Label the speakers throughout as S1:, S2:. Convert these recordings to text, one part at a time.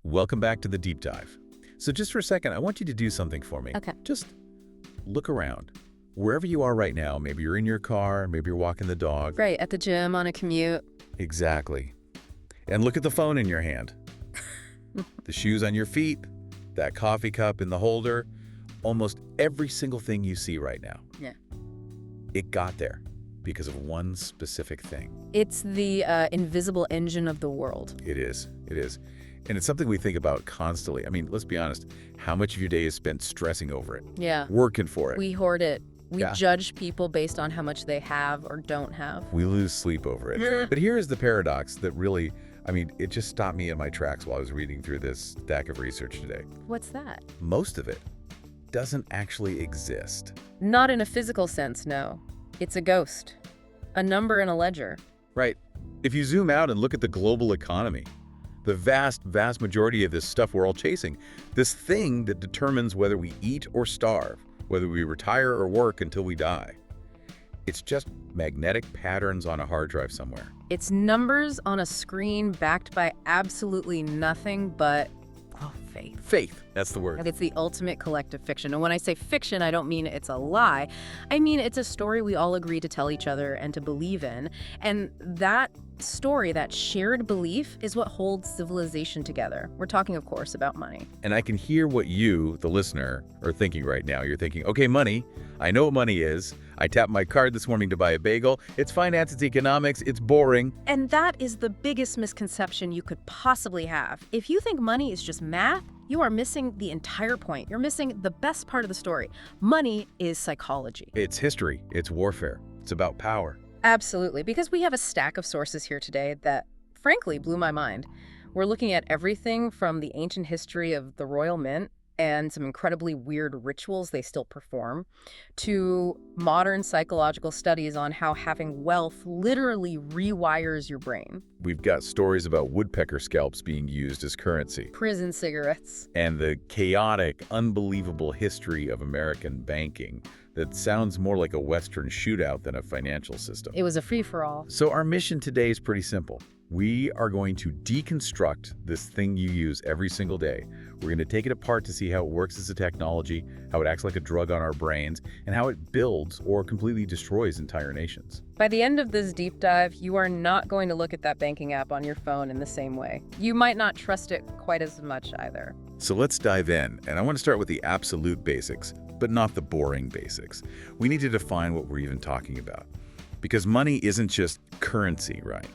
S1: Welcome back to the deep dive. So just for a second, I want you to do something for me.
S2: Okay.
S1: Just look around. Wherever you are right now, maybe you're in your car, maybe you're walking the dog.
S2: Right, at the gym, on a commute.
S1: Exactly. And look at the phone in your hand. The shoes on your feet, that coffee cup in the holder, almost every single thing you see right now.
S2: Yeah.
S1: It got there because of one specific thing.
S2: It's the invisible engine of the world.
S1: It is. It is. And it's something we think about constantly. I mean, let's be honest. How much of your day is spent stressing over it?
S2: Yeah.
S1: Working for it?
S2: We hoard it. We
S1: Yeah.
S2: judge people based on how much they have or don't have.
S1: We lose sleep over it. But here is the paradox that really, it just stopped me in my tracks while I was reading through this stack of research today.
S2: What's that?
S1: Most of it doesn't actually exist.
S2: Not in a physical sense, no. It's a ghost. A number in a ledger.
S1: Right. If you zoom out and look at the global economy, the vast majority of this stuff we're all chasing, this thing that determines whether we eat or starve, whether we retire or work until we die. It's just magnetic patterns on a hard drive somewhere.
S2: It's numbers on a screen backed by absolutely nothing but, faith.
S1: Faith, that's the word.
S2: It's the ultimate collective fiction. And when I say fiction, I don't mean it's a lie. I mean it's a story we all agree to tell each other and to believe in. And that story, that shared belief, is what holds civilization together. We're talking, of course, about money.
S1: And I can hear what you, the listener, are thinking right now. You're thinking, okay, money. I know what money is. I tapped my card this morning to buy a bagel. It's finance, it's economics, it's boring.
S2: And that is the biggest misconception you could possibly have. If you think money is just math, you are missing the entire point. You're missing the best part of the story. Money is psychology.
S1: It's history. It's warfare. It's about power.
S2: Absolutely, because we have a stack of sources here today that, frankly, blew my mind. We're looking at everything from the ancient history of the Royal Mint and some incredibly weird rituals they still perform, to modern psychological studies on how having wealth literally rewires your brain.
S1: We've got stories about woodpecker scalps being used as currency.
S2: Prison cigarettes.
S1: And the chaotic, unbelievable history of American banking that sounds more like a Western shootout than a financial system.
S2: It was a free-for-all.
S1: So our mission today is pretty simple. We are going to deconstruct this thing you use every single day. We're going to take it apart to see how it works as a technology, how it acts like a drug on our brains, and how it builds or completely destroys entire nations.
S2: By the end of this deep dive, you are not going to look at that banking app on your phone in the same way. You might not trust it quite as much either.
S1: So let's dive in, and I want to start with the absolute basics, but not the boring basics. We need to define what we're even talking about, because money isn't just currency, right?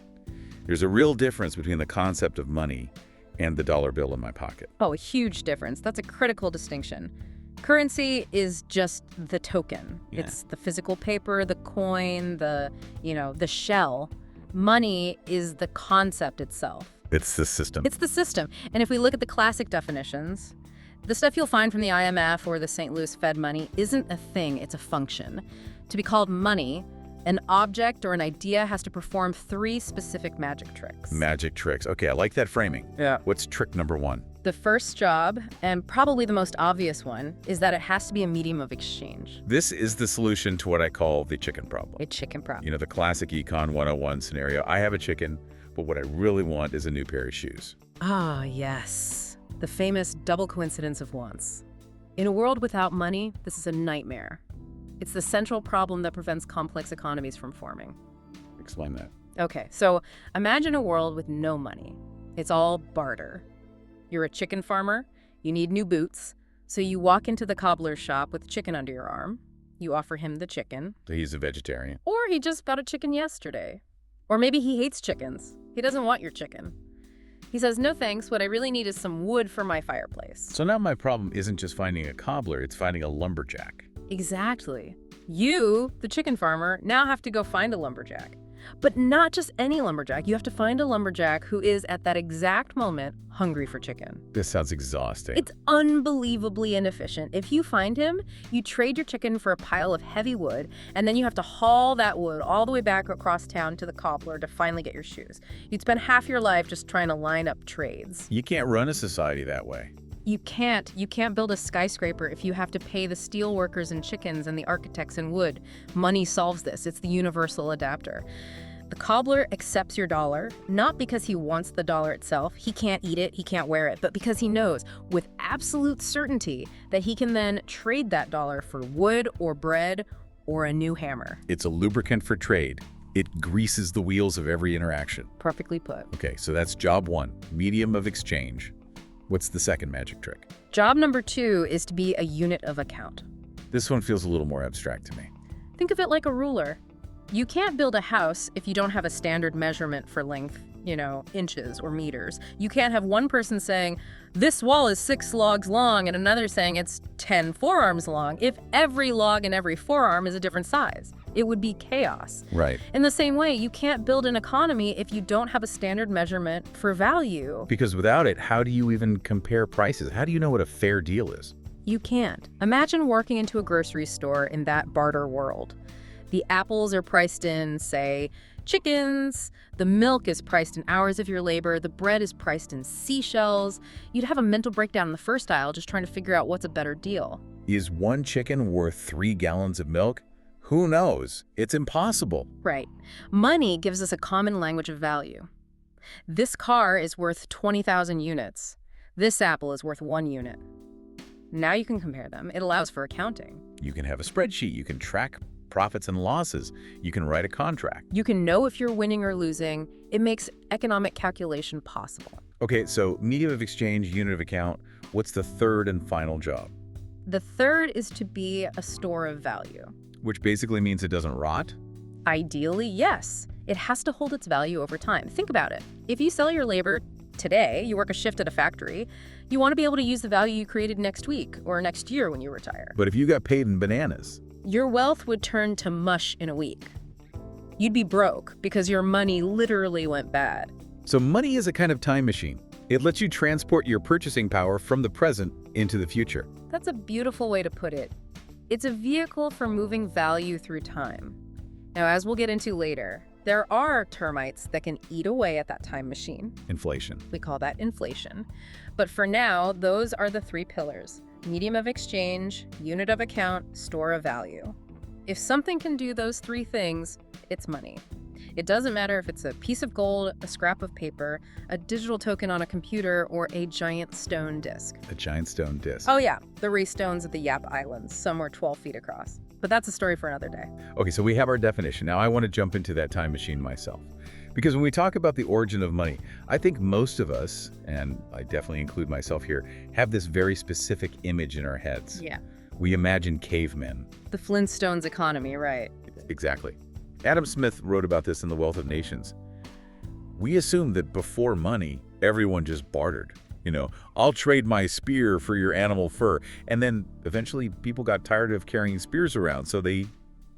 S1: There's a real difference between the concept of money and the dollar bill in my pocket.
S2: Oh, a huge difference. That's a critical distinction. Currency is just the token.
S1: Yeah.
S2: It's the physical paper, the coin, the shell. Money is the concept itself.
S1: It's the system.
S2: It's the system. And if we look at the classic definitions, the stuff you'll find from the IMF or the St. Louis Fed money isn't a thing, it's a function. To be called money, an object or an idea has to perform 3 specific magic tricks.
S1: Magic tricks. Okay, I like that framing.
S2: Yeah.
S1: What's trick number 1?
S2: The first job, and probably the most obvious one, is that it has to be a medium of exchange.
S1: This is the solution to what I call the chicken problem.
S2: A chicken problem.
S1: You know, the classic Econ 101 scenario. I have a chicken, but what I really want is a new pair of shoes.
S2: Ah, yes. The famous double coincidence of wants. In a world without money, this is a nightmare. It's the central problem that prevents complex economies from forming.
S1: Explain that.
S2: Okay, so imagine a world with no money. It's all barter. You're a chicken farmer, you need new boots, so you walk into the cobbler's shop with chicken under your arm. You offer him the chicken.
S1: So he's a vegetarian.
S2: Or he just got a chicken yesterday. Or maybe he hates chickens. He doesn't want your chicken. He says, no thanks, what I really need is some wood for my fireplace.
S1: So now my problem isn't just finding a cobbler, it's finding a lumberjack.
S2: Exactly. You, the chicken farmer, now have to go find a lumberjack. But not just any lumberjack. You have to find a lumberjack who is, at that exact moment, hungry for chicken.
S1: This sounds exhausting.
S2: It's unbelievably inefficient. If you find him, you trade your chicken for a pile of heavy wood, and then you have to haul that wood all the way back across town to the cobbler to finally get your shoes. You'd spend half your life just trying to line up trades.
S1: You can't run a society that way.
S2: You can't build a skyscraper if you have to pay the steel workers and chickens and the architects and wood. Money solves this. It's the universal adapter. The cobbler accepts your dollar, not because he wants the dollar itself, he can't eat it, he can't wear it, but because he knows with absolute certainty that he can then trade that dollar for wood or bread or a new hammer.
S1: It's a lubricant for trade. It greases the wheels of every interaction.
S2: Perfectly put.
S1: Okay, so that's job one, medium of exchange. What's the second magic trick?
S2: Job number 2 is to be a unit of account.
S1: This one feels a little more abstract to me.
S2: Think of it like a ruler. You can't build a house if you don't have a standard measurement for length, inches or meters. You can't have one person saying, this wall is 6 logs long, and another saying it's 10 forearms long. If every log and every forearm is a different size, it would be chaos.
S1: Right.
S2: In the same way, you can't build an economy if you don't have a standard measurement for value.
S1: Because without it, how do you even compare prices? How do you know what a fair deal is?
S2: You can't. Imagine working into a grocery store in that barter world. The apples are priced in, say, chickens. The milk is priced in hours of your labor. The bread is priced in seashells. You'd have a mental breakdown in the first aisle just trying to figure out what's a better deal.
S1: Is one chicken worth 3 gallons of milk? Who knows? It's impossible.
S2: Right. Money gives us a common language of value. This car is worth 20,000 units. This apple is worth 1 unit. Now you can compare them. It allows for accounting.
S1: You can have a spreadsheet. You can track profits and losses. You can write a contract.
S2: You can know if you're winning or losing. It makes economic calculation possible.
S1: Okay, so medium of exchange, unit of account. What's the third and final job?
S2: The third is to be a store of value.
S1: Which basically means it doesn't rot?
S2: Ideally, yes. It has to hold its value over time. Think about it. If you sell your labor today, you work a shift at a factory, you want to be able to use the value you created next week or next year when you retire.
S1: But if you got paid in bananas?
S2: Your wealth would turn to mush in a week. You'd be broke because your money literally went bad.
S1: So money is a kind of time machine. It lets you transport your purchasing power from the present into the future.
S2: That's a beautiful way to put it. It's a vehicle for moving value through time. Now, as we'll get into later, there are termites that can eat away at that time machine.
S1: Inflation.
S2: We call that inflation. But for now, those are the 3 pillars: medium of exchange, unit of account, store of value. If something can do those 3 things, it's money. It doesn't matter if it's a piece of gold, a scrap of paper, a digital token on a computer, or a giant stone disc.
S1: A giant stone disc.
S2: Oh yeah, the Ree stones at the Yap Islands, some were 12 feet across. But that's a story for another day.
S1: Okay, so we have our definition. Now I want to jump into that time machine myself. Because when we talk about the origin of money, I think most of us, and I definitely include myself here, have this very specific image in our heads.
S2: Yeah.
S1: We imagine cavemen.
S2: The Flintstones economy, right?
S1: Exactly. Adam Smith wrote about this in The Wealth of Nations. We assume that before money, everyone just bartered. I'll trade my spear for your animal fur. And then eventually people got tired of carrying spears around, so they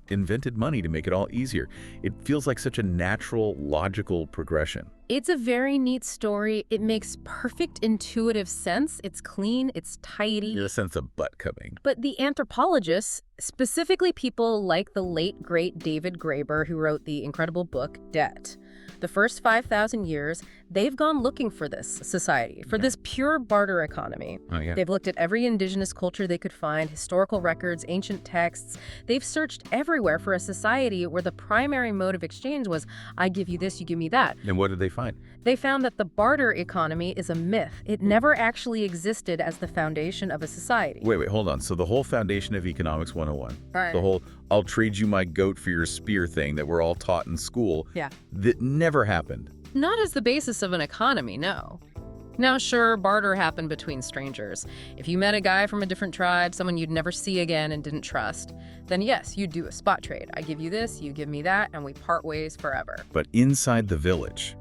S1: invented money to make it all easier. It feels like such a natural, logical progression.
S2: It's a very neat story. It makes perfect intuitive sense. It's clean, it's tidy.
S1: There's a sense of butt coming.
S2: But the anthropologists, specifically people like the late, great David Graeber, who wrote the incredible book, Debt, the first 5,000 years, they've gone looking for this society, for this pure barter economy.
S1: Oh, yeah.
S2: They've looked at every indigenous culture they could find, historical records, ancient texts. They've searched everywhere for a society where the primary mode of exchange was, I give you this, you give me that.
S1: And what did they find?
S2: They found that the barter economy is a myth. It never actually existed as the foundation of a society.
S1: Wait, hold on. So the whole foundation of Economics 101,
S2: Right.
S1: the whole I'll trade you my goat for your spear thing that we're all taught in school,
S2: Yeah.
S1: that never happened.
S2: Not as the basis of an economy, no. Now, sure, barter happened between strangers. If you met a guy from a different tribe, someone you'd never see again and didn't trust, then yes, you'd do a spot trade. I give you this, you give me that, and we part ways forever.
S1: But inside the village,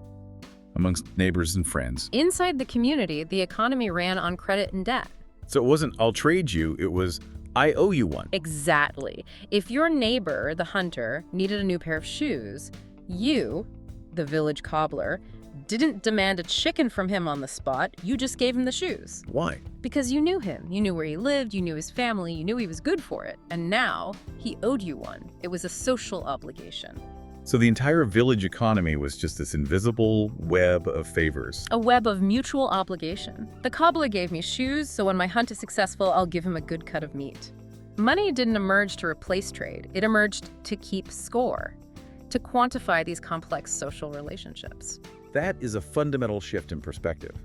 S1: amongst neighbors and friends.
S2: Inside the community, the economy ran on credit and debt.
S1: So it wasn't I'll trade you, it was I owe you one.
S2: Exactly. If your neighbor, the hunter, needed a new pair of shoes, you, the village cobbler, didn't demand a chicken from him on the spot, you just gave him the shoes.
S1: Why?
S2: Because you knew him. You knew where he lived, you knew his family, you knew he was good for it. And now, he owed you one. It was a social obligation.
S1: So the entire village economy was just this invisible web of favors.
S2: A web of mutual obligation. The cobbler gave me shoes, so when my hunt is successful, I'll give him a good cut of meat. Money didn't emerge to replace trade. It emerged to keep score. to quantify these complex social relationships.
S1: That is a fundamental shift in perspective.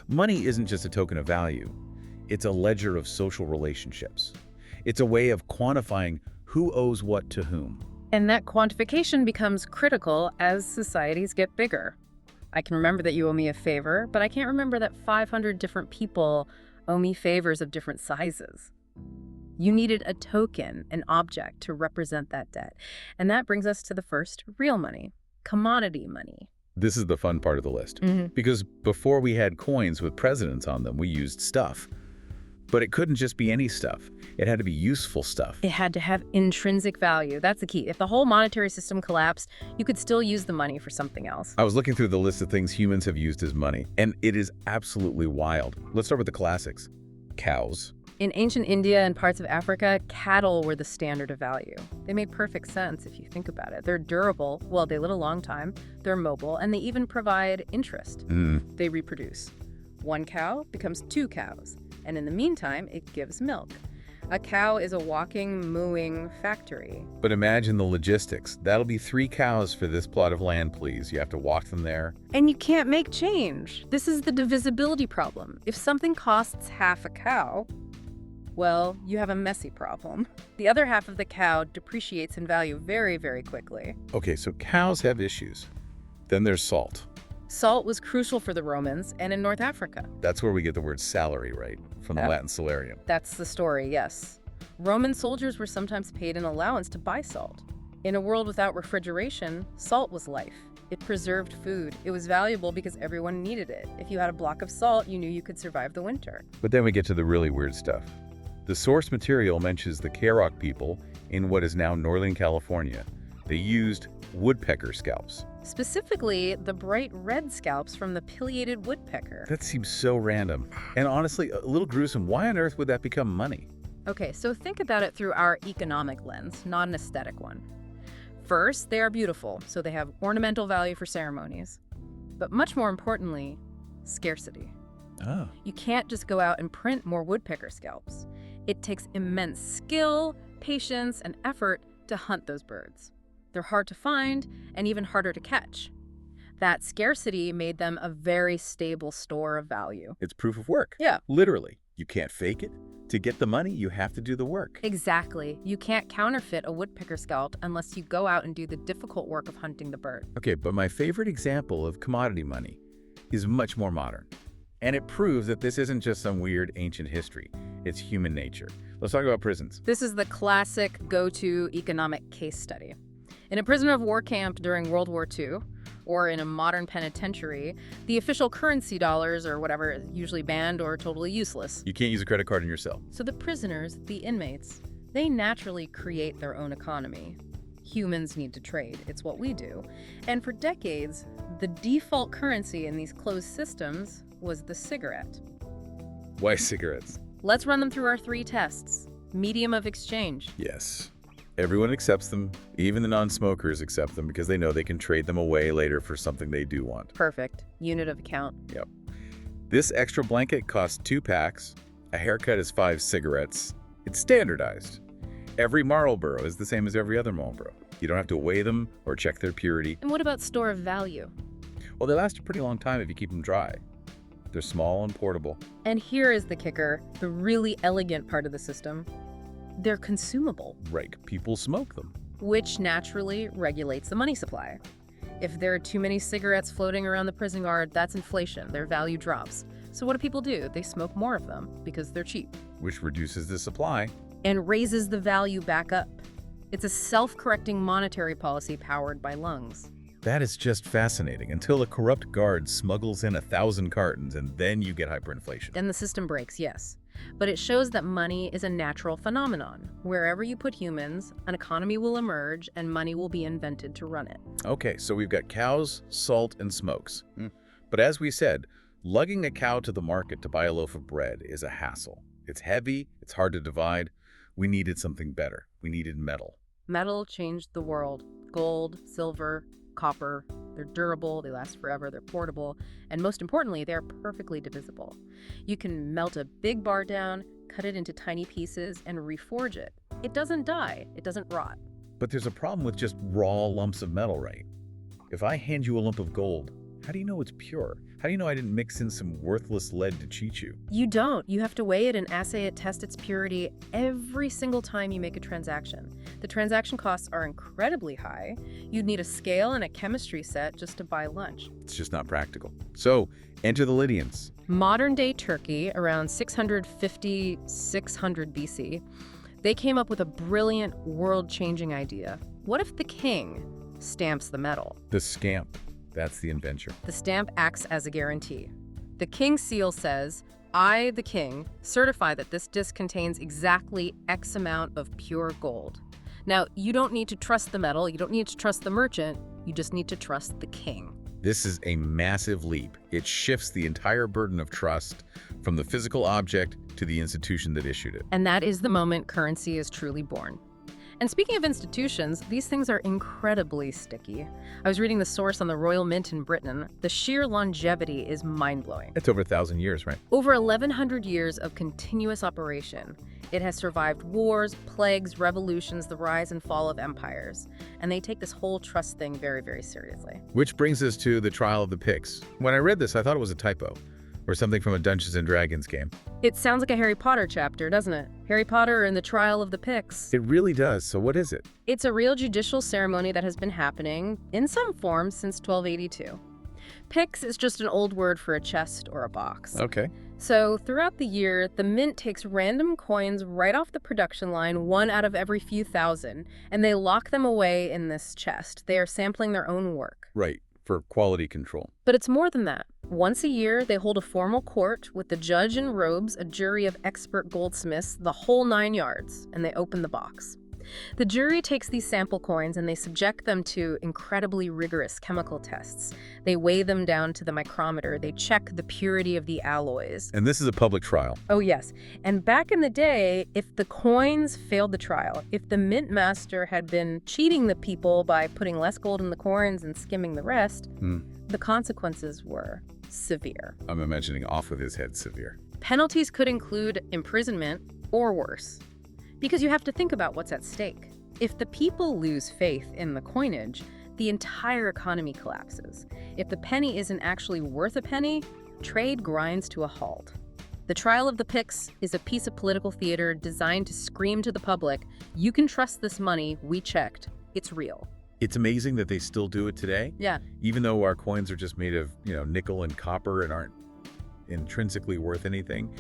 S1: Money isn't just a token of value. It's a ledger of social relationships. It's a way of quantifying who owes what to whom.
S2: And that quantification becomes critical as societies get bigger. I can remember that you owe me a favor, but I can't remember that 500 different people owe me favors of different sizes. You needed a token, an object, to represent that debt. And that brings us to the first real money, commodity money.
S1: This is the fun part of the list. Because before we had coins with presidents on them, we used stuff. But it couldn't just be any stuff. It had to be useful stuff.
S2: It had to have intrinsic value. That's the key. If the whole monetary system collapsed, you could still use the money for something else.
S1: I was looking through the list of things humans have used as money, and it is absolutely wild. Let's start with the classics. Cows.
S2: In ancient India and parts of Africa, cattle were the standard of value. They made perfect sense if you think about it. They're durable, well, they live a long time, they're mobile, and they even provide interest. They reproduce. One cow becomes two cows, and in the meantime, it gives milk. A cow is a walking, mooing factory.
S1: But imagine the logistics. That'll be 3 cows for this plot of land, please. You have to walk them there.
S2: And you can't make change. This is the divisibility problem. If something costs half a cow, well, you have a messy problem. The other half of the cow depreciates in value very, very quickly.
S1: Okay, so cows have issues. Then there's salt.
S2: Salt was crucial for the Romans and in North Africa.
S1: That's where we get the word salary, right? From the Latin salarium.
S2: That's the story, yes. Roman soldiers were sometimes paid an allowance to buy salt. In a world without refrigeration, salt was life. It preserved food. It was valuable because everyone needed it. If you had a block of salt, you knew you could survive the winter.
S1: But then we get to the really weird stuff. The source material mentions the Karok people in what is now Northern California. They used woodpecker scalps.
S2: Specifically, the bright red scalps from the pileated woodpecker.
S1: That seems so random. And honestly, a little gruesome. Why on earth would that become money?
S2: Okay, so think about it through our economic lens, not an aesthetic one. First, they are beautiful, so they have ornamental value for ceremonies. But much more importantly, scarcity.
S1: Oh.
S2: You can't just go out and print more woodpecker scalps. It takes immense skill, patience, and effort to hunt those birds. They're hard to find and even harder to catch. That scarcity made them a very stable store of value.
S1: It's proof of work.
S2: Yeah.
S1: Literally. You can't fake it. To get the money, you have to do the work.
S2: Exactly. You can't counterfeit a woodpecker scalp unless you go out and do the difficult work of hunting the bird.
S1: Okay, but my favorite example of commodity money is much more modern. And it proves that this isn't just some weird ancient history. It's human nature. Let's talk about prisons.
S2: This is the classic go-to economic case study. In a prisoner of war camp during World War II, or in a modern penitentiary, the official currency, dollars or whatever, is usually banned or totally useless.
S1: You can't use a credit card in your cell.
S2: So the prisoners, the inmates, they naturally create their own economy. Humans need to trade. It's what we do. And for decades, the default currency in these closed systems was the cigarette.
S1: Why cigarettes?
S2: Let's run them through our 3 tests. Medium of exchange.
S1: Yes. Everyone accepts them. Even the non-smokers accept them because they know they can trade them away later for something they do want.
S2: Perfect. Unit of account.
S1: Yep. This extra blanket costs 2 packs. A haircut is 5 cigarettes. It's standardized. Every Marlboro is the same as every other Marlboro. You don't have to weigh them or check their purity.
S2: And what about store of value?
S1: Well, they last a pretty long time if you keep them dry. They're small and portable.
S2: And here is the kicker, the really elegant part of the system. They're consumable.
S1: Right, people smoke them.
S2: Which naturally regulates the money supply. If there are too many cigarettes floating around the prison yard, that's inflation. Their value drops. So what do? They smoke more of them because they're cheap.
S1: Which reduces the supply.
S2: And raises the value back up. It's a self-correcting monetary policy powered by lungs.
S1: That is just fascinating until a corrupt guard smuggles in 1,000 cartons and then you get hyperinflation.
S2: Then the system breaks, yes. But it shows that money is a natural phenomenon. Wherever you put humans, an economy will emerge and money will be invented to run it.
S1: Okay, so we've got cows, salt, and smokes. But as we said, lugging a cow to the market to buy a loaf of bread is a hassle. It's heavy, it's hard to divide. We needed something better. We needed metal.
S2: Metal changed the world. Gold, silver, copper. They're durable, they last forever, they're portable, and most importantly, they're perfectly divisible. You can melt a big bar down, cut it into tiny pieces, and reforge it. It doesn't die, it doesn't rot.
S1: But there's a problem with just raw lumps of metal, right? If I hand you a lump of gold, how do you know it's pure? How do you know I didn't mix in some worthless lead to cheat you?
S2: You don't. You have to weigh it and assay it, test its purity every single time you make a transaction. The transaction costs are incredibly high. You'd need a scale and a chemistry set just to buy lunch.
S1: It's just not practical. So, enter the Lydians.
S2: Modern-day Turkey, around 650–600 BC, they came up with a brilliant, world-changing idea. What if the king stamps the metal?
S1: The scamp. That's the invention.
S2: The stamp acts as a guarantee. The king's seal says, "I, the king, certify that this disc contains exactly X amount of pure gold." Now, you don't need to trust the metal, you don't need to trust the merchant, you just need to trust the king.
S1: This is a massive leap. It shifts the entire burden of trust from the physical object to the institution that issued it.
S2: And that is the moment currency is truly born. And speaking of institutions, these things are incredibly sticky. I was reading the source on the Royal Mint in Britain. The sheer longevity is mind-blowing.
S1: It's over 1,000 years, right?
S2: Over 1,100 years of continuous operation. It has survived wars, plagues, revolutions, the rise and fall of empires. And they take this whole trust thing very, very seriously.
S1: Which brings us to the trial of the Picts. When I read this, I thought it was a typo, or something from a Dungeons & Dragons game.
S2: It sounds like a Harry Potter chapter, doesn't it? Harry Potter and the Trial of the Picts.
S1: It really does. So what is it?
S2: It's a real judicial ceremony that has been happening in some form since 1282. Picts is just an old word for a chest or a box.
S1: Okay.
S2: So throughout the year, the mint takes random coins right off the production line, one out of every few thousand, and they lock them away in this chest. They are sampling their own work.
S1: Right, for quality control.
S2: But it's more than that. Once a year, they hold a formal court with the judge in robes, a jury of expert goldsmiths, the whole 9 yards, and they open the box. The jury takes these sample coins and they subject them to incredibly rigorous chemical tests. They weigh them down to the micrometer. They check the purity of the alloys.
S1: And this is a public trial.
S2: Oh, yes. And back in the day, if the coins failed the trial, if the mint master had been cheating the people by putting less gold in the coins and skimming the rest, the consequences were severe.
S1: I'm imagining off with his head severe.
S2: Penalties could include imprisonment or worse. Because you have to think about what's at stake. If the people lose faith in the coinage, the entire economy collapses. If the penny isn't actually worth a penny, trade grinds to a halt. The trial of the Picts is a piece of political theater designed to scream to the public, you can trust this money, we checked, it's real.
S1: It's amazing that they still do it today.
S2: Yeah.
S1: Even though our coins are just made of, nickel and copper and aren't intrinsically worth anything,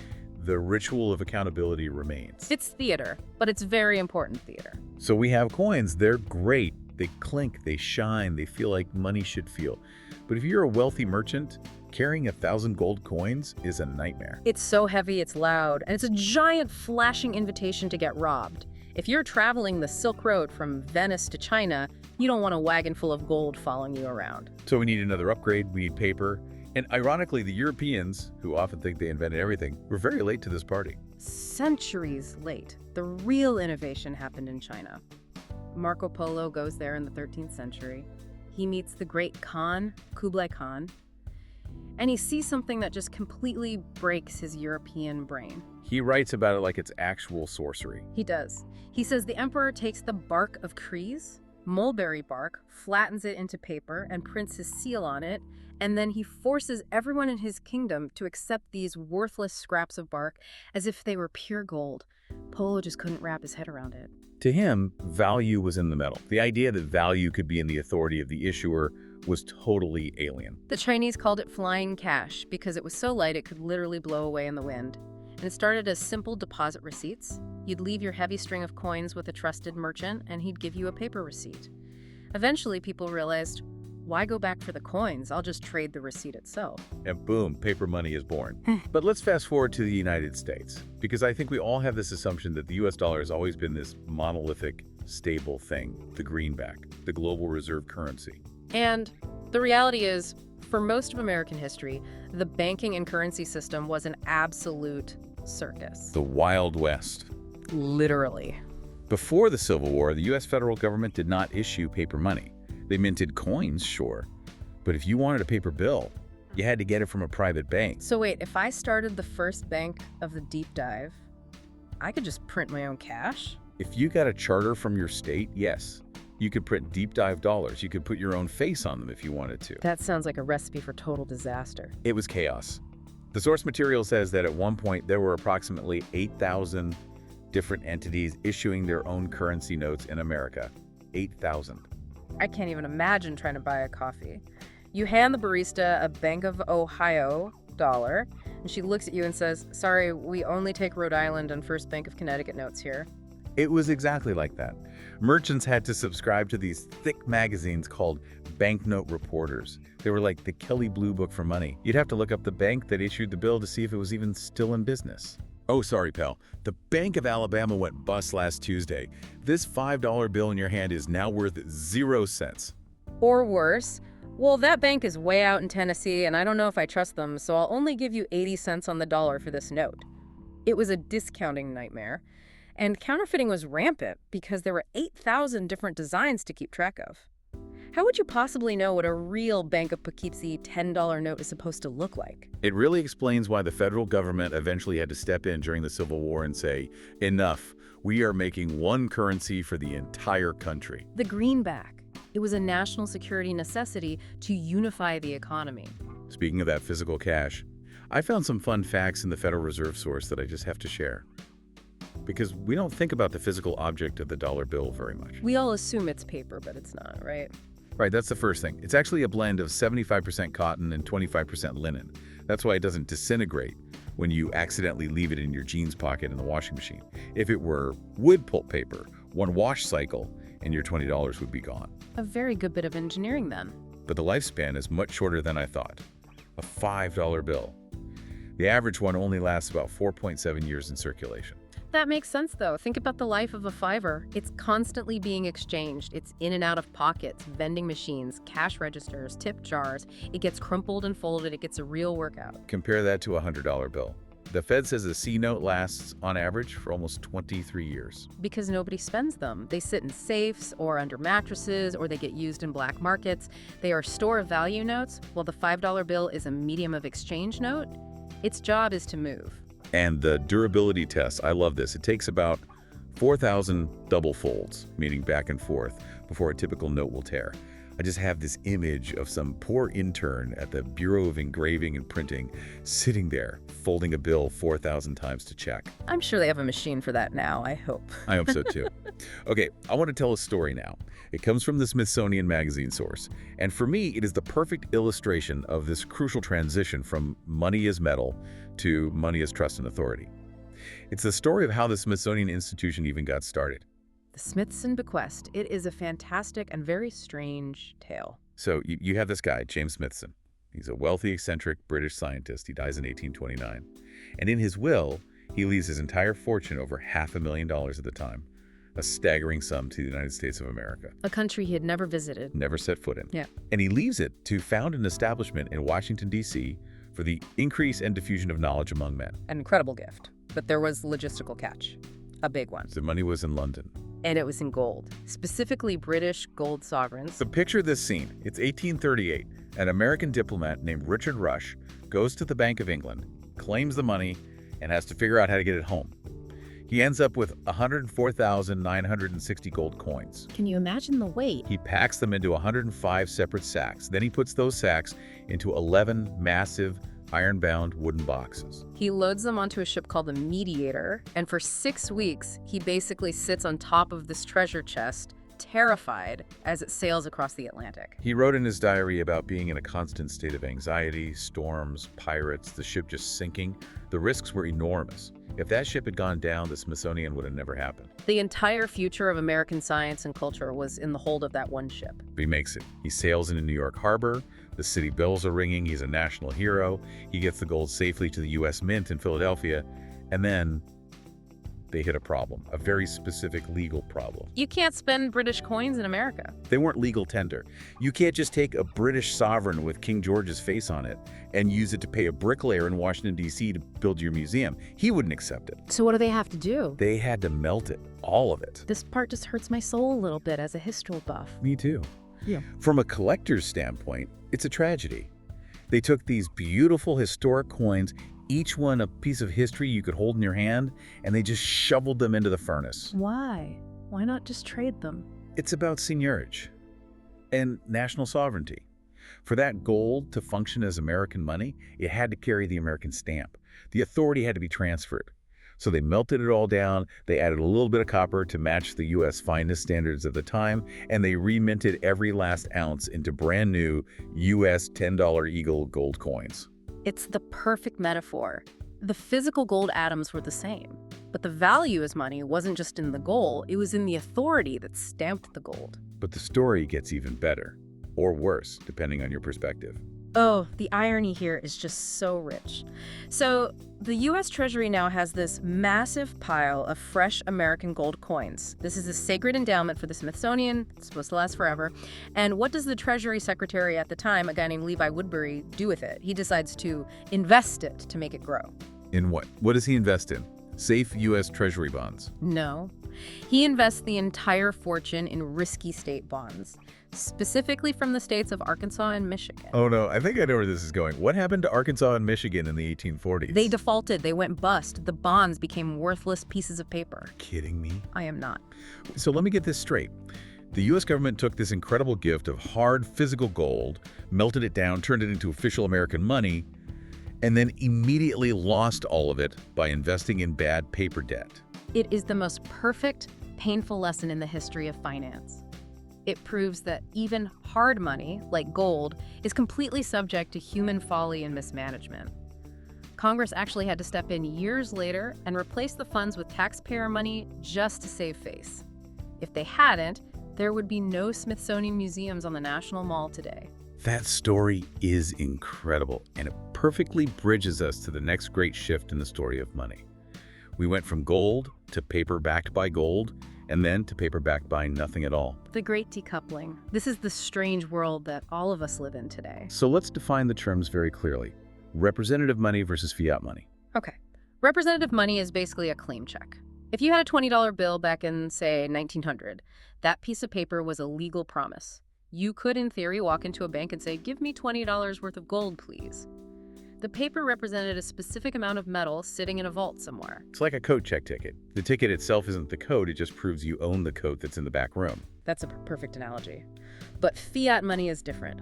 S1: the ritual of accountability remains.
S2: It's theater, but it's very important theater.
S1: So we have coins, they're great. They clink, they shine, they feel like money should feel. But if you're a wealthy merchant, carrying 1,000 gold coins is a nightmare.
S2: It's so heavy, it's loud, and it's a giant flashing invitation to get robbed. If you're traveling the Silk Road from Venice to China, you don't want a wagon full of gold following you around.
S1: So we need another upgrade, we need paper. And ironically, the Europeans, who often think they invented everything, were very late to this party.
S2: Centuries late. The real innovation happened in China. Marco Polo goes there in the 13th century. He meets the great Khan, Kublai Khan, and he sees something that just completely breaks his European brain.
S1: He writes about it like it's actual sorcery.
S2: He does. He says the emperor takes the bark of trees, mulberry bark, flattens it into paper, and prints his seal on it, and then he forces everyone in his kingdom to accept these worthless scraps of bark as if they were pure gold. Polo just couldn't wrap his head around it.
S1: To him, value was in the metal. The idea that value could be in the authority of the issuer was totally alien.
S2: The Chinese called it flying cash because it was so light it could literally blow away in the wind. And it started as simple deposit receipts. You'd leave your heavy string of coins with a trusted merchant, and he'd give you a paper receipt. Eventually, people realized, why go back for the coins? I'll just trade the receipt itself.
S1: And boom, paper money is born. But let's fast forward to the United States, because I think we all have this assumption that the US dollar has always been this monolithic, stable thing, the greenback, the global reserve currency.
S2: And the reality is, for most of American history, the banking and currency system was an absolute circus.
S1: The Wild West.
S2: Literally.
S1: Before the Civil War, the US federal government did not issue paper money. They minted coins, sure, but if you wanted a paper bill, you had to get it from a private bank.
S2: So wait, if I started the first bank of the deep dive, I could just print my own cash?
S1: If you got a charter from your state, yes, You could print deep dive dollars. You could put your own face on them if you wanted to.
S2: That sounds like a recipe for total disaster.
S1: It was chaos. The source material says that at one point there were approximately 8,000 different entities issuing their own currency notes in America. 8,000.
S2: I can't even imagine trying to buy a coffee. You hand the barista a Bank of Ohio dollar, and she looks at you and says, "Sorry, we only take Rhode Island and First Bank of Connecticut notes here."
S1: It was exactly like that. Merchants had to subscribe to these thick magazines called banknote reporters. They were like the Kelley Blue Book for money. You'd have to look up the bank that issued the bill to see if it was even still in business. Oh, sorry, pal. The Bank of Alabama went bust last Tuesday. This $5 bill in your hand is now worth 0 cents.
S2: Or worse, well, that bank is way out in Tennessee, and I don't know if I trust them, so I'll only give you 80 cents on the dollar for this note. It was a discounting nightmare. And counterfeiting was rampant because there were 8,000 different designs to keep track of. How would you possibly know what a real Bank of Poughkeepsie $10 note is supposed to look like?
S1: It really explains why the federal government eventually had to step in during the Civil War and say, enough, we are making one currency for the entire country.
S2: The greenback. It was a national security necessity to unify the economy.
S1: Speaking of that physical cash, I found some fun facts in the Federal Reserve source that I just have to share. Because we don't think about the physical object of the dollar bill very much.
S2: We all assume it's paper, but it's not, right?
S1: Right, that's the first thing. It's actually a blend of 75% cotton and 25% linen. That's why it doesn't disintegrate when you accidentally leave it in your jeans pocket in the washing machine. If it were wood pulp paper, one wash cycle, and your $20 would be gone.
S2: A very good bit of engineering then.
S1: But the lifespan is much shorter than I thought. A $5 bill. The average one only lasts about 4.7 years in circulation.
S2: That makes sense, though. Think about the life of a fiver. It's constantly being exchanged. It's in and out of pockets, vending machines, cash registers, tip jars. It gets crumpled and folded. It gets a real workout.
S1: Compare that to a $100 bill. The Fed says a C note lasts, on average, for almost 23 years.
S2: Because nobody spends them. They sit in safes or under mattresses, or they get used in black markets. They are store of value notes, while the $5 bill is a medium of exchange note. Its job is to move.
S1: And the durability test, I love this. It takes about 4,000 double folds, meaning back and forth, before a typical note will tear. I just have this image of some poor intern at the Bureau of Engraving and Printing sitting there, folding a bill 4,000 times to check.
S2: I'm sure they have a machine for that now, I hope.
S1: I hope so too. Okay, I want to tell a story now. It comes from the Smithsonian Magazine source. And for me, it is the perfect illustration of this crucial transition from money as metal to money as trust and authority. It's the story of how the Smithsonian Institution even got started.
S2: The Smithson Bequest. It is a fantastic and very strange tale.
S1: So you have this guy, James Smithson. He's a wealthy, eccentric British scientist. He dies in 1829. And in his will, he leaves his entire fortune, over $500,000 at the time, a staggering sum to the United States of America.
S2: A country he had never visited.
S1: Never set foot in.
S2: Yeah.
S1: And he leaves it to found an establishment in Washington, D.C. for the increase and diffusion of knowledge among men.
S2: An incredible gift. But there was logistical catch. A big one.
S1: The money was in London.
S2: And it was in gold, specifically British gold sovereigns.
S1: So picture this scene. It's 1838. An American diplomat named Richard Rush goes to the Bank of England, claims the money, and has to figure out how to get it home. He ends up with 104,960 gold coins.
S2: Can you imagine the weight?
S1: He packs them into 105 separate sacks. Then he puts those sacks into 11 massive iron-bound wooden boxes.
S2: He loads them onto a ship called the Mediator, and for 6 weeks, he basically sits on top of this treasure chest, terrified as it sails across the Atlantic.
S1: He wrote in his diary about being in a constant state of anxiety, storms, pirates, the ship just sinking. The risks were enormous. If that ship had gone down, the Smithsonian would have never happened.
S2: The entire future of American science and culture was in the hold of that one ship.
S1: He makes it. He sails into New York Harbor. The city bells are ringing. He's a national hero. He gets the gold safely to the U.S. Mint in Philadelphia. And then they hit a problem, a very specific legal problem.
S2: You can't spend British coins in America.
S1: They weren't legal tender. You can't just take a British sovereign with King George's face on it and use it to pay a bricklayer in Washington, D.C. to build your museum. He wouldn't accept it.
S2: So what do they have to do?
S1: They had to melt it, all of it.
S2: This part just hurts my soul a little bit as a history buff.
S1: Me too.
S2: Yeah.
S1: From a collector's standpoint, it's a tragedy. They took these beautiful historic coins, each one a piece of history you could hold in your hand, and they just shoveled them into the furnace.
S2: Why? Why not just trade them?
S1: It's about seigniorage and national sovereignty. For that gold to function as American money, it had to carry the American stamp. The authority had to be transferred. So they melted it all down, they added a little bit of copper to match the U.S. fineness standards of the time, and they reminted every last ounce into brand new U.S. $10 Eagle gold coins.
S2: It's the perfect metaphor. The physical gold atoms were the same, but the value as money wasn't just in the gold, it was in the authority that stamped the gold.
S1: But the story gets even better, or worse, depending on your perspective.
S2: Oh, the irony here is just so rich. So, the U.S. Treasury now has this massive pile of fresh American gold coins. This is a sacred endowment for the Smithsonian. It's supposed to last forever. And what does the Treasury Secretary at the time, a guy named Levi Woodbury, do with it? He decides to invest it to make it grow.
S1: In what? What does he invest in? Safe U.S. Treasury bonds.
S2: No. He invests the entire fortune in risky state bonds, specifically from the states of Arkansas and Michigan.
S1: Oh no, I think I know where this is going. What happened to Arkansas and Michigan in the 1840s?
S2: They defaulted. They went bust. The bonds became worthless pieces of paper.
S1: Kidding me?
S2: I am not.
S1: So let me get this straight. The U.S. government took this incredible gift of hard physical gold, melted it down, turned it into official American money, and then immediately lost all of it by investing in bad paper debt.
S2: It is the most perfect, painful lesson in the history of finance. It proves that even hard money, like gold, is completely subject to human folly and mismanagement. Congress actually had to step in years later and replace the funds with taxpayer money just to save face. If they hadn't, there would be no Smithsonian museums on the National Mall today.
S1: That story is incredible, and it perfectly bridges us to the next great shift in the story of money. We went from gold to paper backed by gold, and then to paper backed by nothing at all.
S2: The great decoupling. This is the strange world that all of us live in today.
S1: So let's define the terms very clearly. Representative money versus fiat money.
S2: Okay. Representative money is basically a claim check. If you had a $20 bill back in, say, 1900, that piece of paper was a legal promise. You could, in theory, walk into a bank and say, "Give me $20 worth of gold, please." The paper represented a specific amount of metal sitting in a vault somewhere.
S1: It's like a coat check ticket. The ticket itself isn't the coat, it just proves you own the coat that's in the back room.
S2: That's a perfect analogy. But fiat money is different.